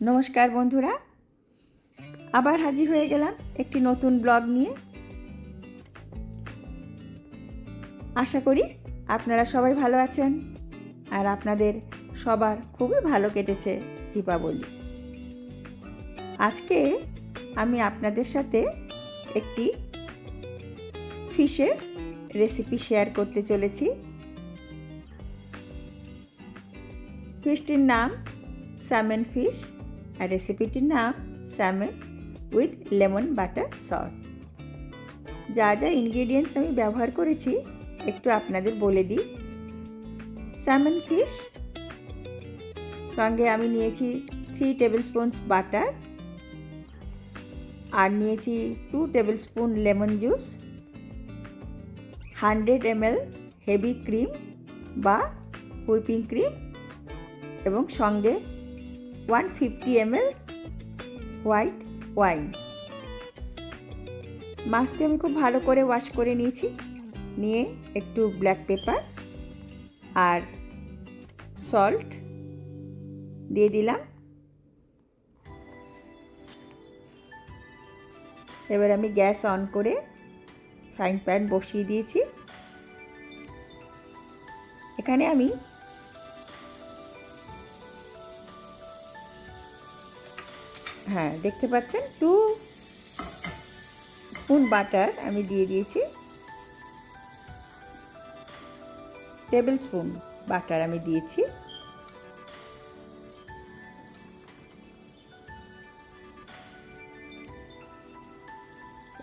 নমস্কার বন্ধুরা, আবার হাজির হয়ে গেলাম একটি নতুন ব্লগ নিয়ে। আশা করি আপনারা সবাই ভালো আছেন আর আপনাদের সবার খুবই ভালো কেটেছে দীপাবলি। আজকে আমি আপনাদের সাথে একটি ফিশের রেসিপি শেয়ার করতে চলেছি। ফিশটির নাম স্যামন ফিশ আর রেসিপিটির নাম salmon with lemon butter sauce. যা যা ইনগ্রেডিয়েন্টস আমি ব্যবহার করেছি একটু আপনাদের বলে দিই। স্যামন ফিশ সঙ্গে আমি নিয়েছি 3 টেবিল স্পুন বাটার, আর নিয়েছি 2 table spoon lemon juice, 100 ml heavy cream বা হুইপিং ক্রিম এবং সঙ্গে 150 ml হোয়াইট ওয়াইন। মাছটি আমি খুব ভালো করে ওয়াশ করে নিয়েছি, নিয়ে একটু ব্ল্যাক পেপার আর সল্ট দিয়ে দিলাম। এবার আমি গ্যাস অন করে ফ্রাইং প্যান বসিয়ে দিয়েছি। এখানে আমি দেখতে পাচ্ছেন 2 স্পুন বাটার আমি দিয়ে দিয়েছি, টেবিল স্পুন বাটার আমি দিয়েছি।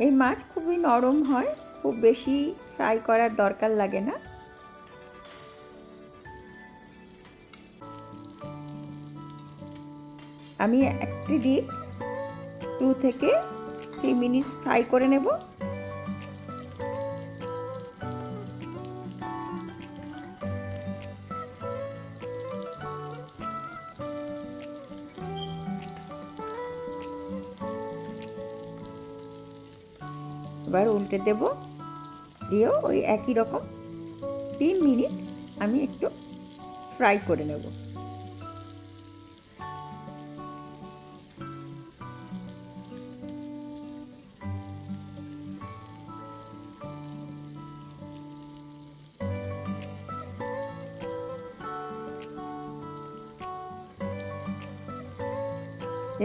এই মাছ খুবই নরম হয়, খুব বেশি ফ্রাই করার দরকার লাগে না। আমি একটি দিক 2 থেকে 3 মিনিট ফ্রাই করে নেব। এবার উল্টে দেব, দিয়েও ওই একই রকম 3 মিনিট আমি একটু ফ্রাই করে নেব।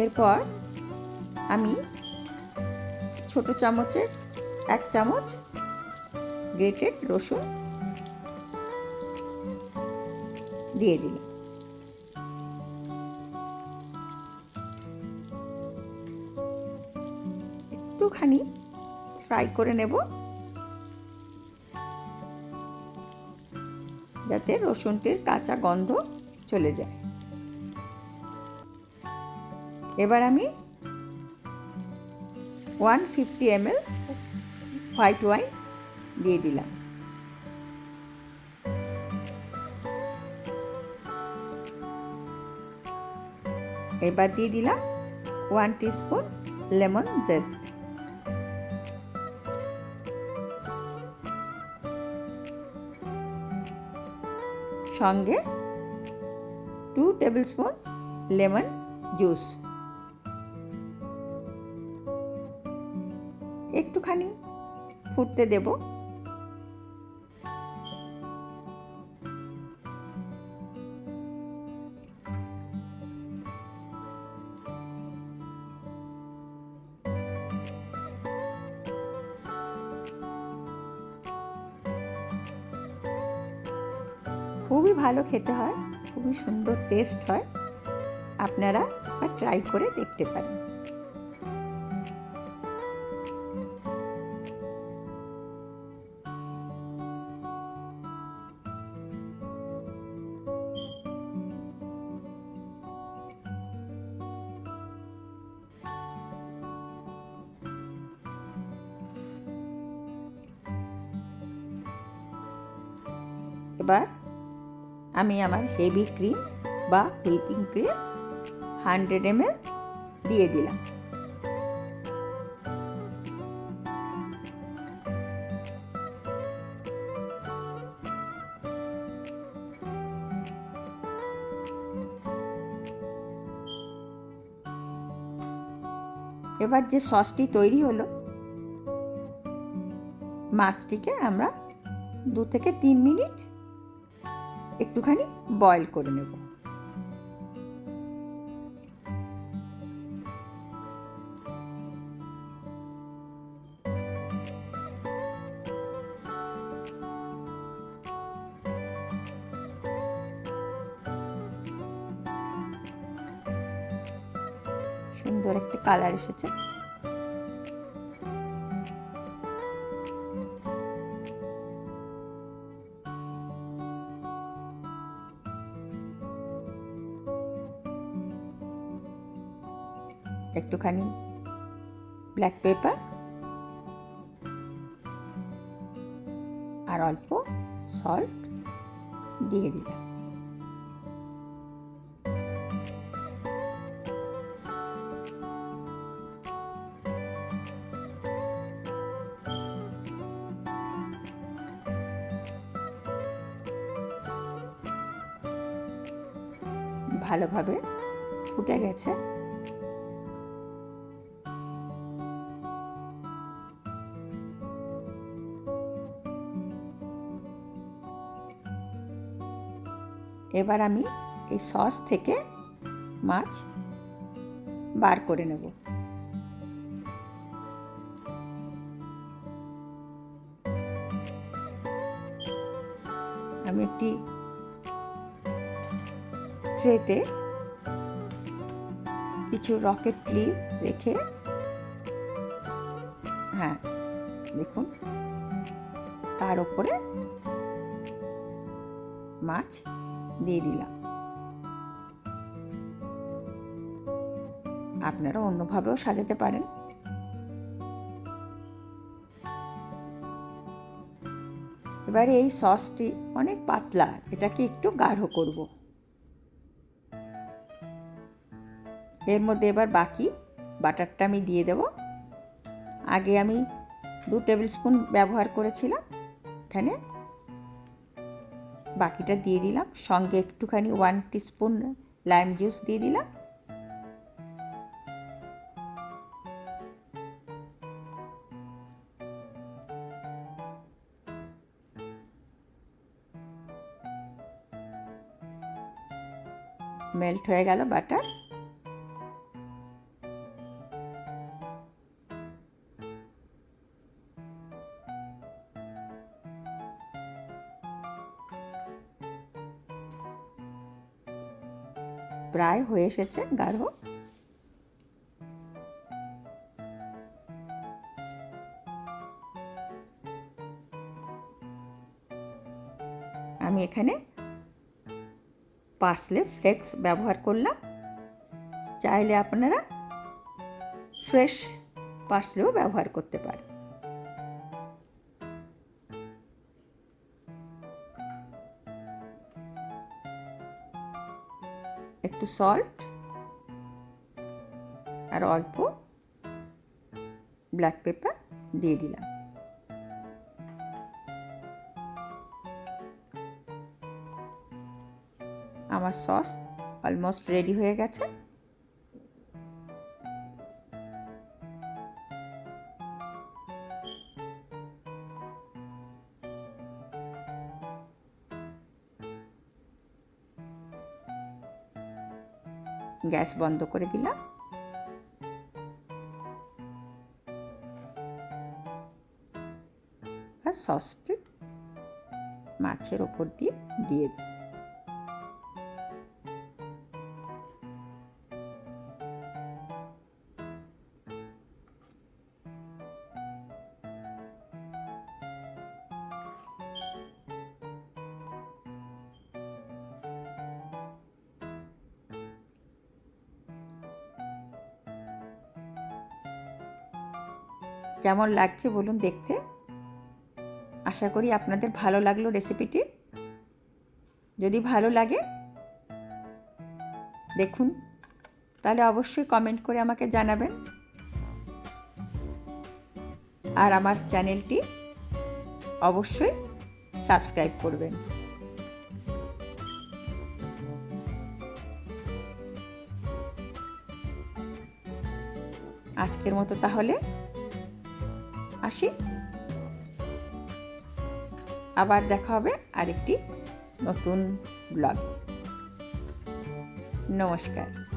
এরপর আমি ছোট চামচের 1 চামচ গ্রেটেড রসুন দিয়ে দিলাম। একটুখানি ফ্রাই করে নেব যাতে রসুনটির কাঁচা গন্ধ চলে যায়। এবার আমি 150 ml হোয়াইট ওয়াইন দিয়ে দিলাম। এবার দিয়ে দিলাম 1 টিস্পুন লেমন জেস্ট। সঙ্গে 2 টেবিল স্পুন লেমন জুস। একটুখানি ফুটতে দেব। খুবই ভালো খেতে হয়, খুবই সুন্দর টেস্ট হয়। আপনারা ট্রাই করে দেখতে পারেন। এবার আমি আমার হেভি ক্রিম বা হুইপিং ক্রিম 100 ml দিয়ে দিলাম। এবার যে সসটি তৈরি হলো, মাছটিকে আমরা 2 থেকে 3 মিনিট একটুখানি বয়েল করে নেব। সুন্দর একটা কালার এসেছে। একটুখানি ব্ল্যাক পেপার আর অল্প সল্ট দিয়ে দিলাম। ভালোভাবে ফুটে গেছে। এবার আমি এই সস থেকে মাছ বার করে নেব। আমি একটি ট্রেতে কিছু রকেট ক্লিপ রেখে, হ্যাঁ দেখুন, তার উপরে মাছ দিয়ে দিলাম। আপনারা অন্যভাবেও সাজাতে পারেন। এবারে এই সসটি অনেক পাতলা, এটাকে একটু গাঢ় করব। এর মধ্যে এবার বাকি বাটারটা আমি দিয়ে দেব। আগে আমি 2 টেবিল স্পুন ব্যবহার করেছিলাম, এখানে বাকিটা দিয়ে দিলাম। সঙ্গে একটুখানি 1 টিস্পুন লাইম জুস দিয়ে দিলাম। মেল্ট হয়ে গেল বাটার। প্রায় হয়ে এসেছে গাঢ়। আমি এখানে পার্সলে ফ্লেক্স ব্যবহার করলাম। চাইলে আপনারা ফ্রেশ পার্সলেও ব্যবহার করতে পারেন। একটু সল্ট আর অল্প ব্ল্যাক পেপার দিয়ে দিলাম। আমার সস অলমোস্ট রেডি হয়ে গেছে। গ্যাস বন্ধ করে দিলাম। আর সসটি মাছের ওপর দিয়ে দিয়ে দিই। কেমন লাগছে বলুন দেখতে। আশা করি আপনাদের ভালো লাগলো রেসিপিটি। যদি ভালো লাগে দেখুন, তাহলে অবশ্যই কমেন্ট করে আমাকে জানাবেন। আর আমার চ্যানেলটি অবশ্যই সাবস্ক্রাইব করবেন। আজকের মতো তাহলে আসি, আবার দেখা হবে আরেকটি নতুন ব্লগ। নমস্কার।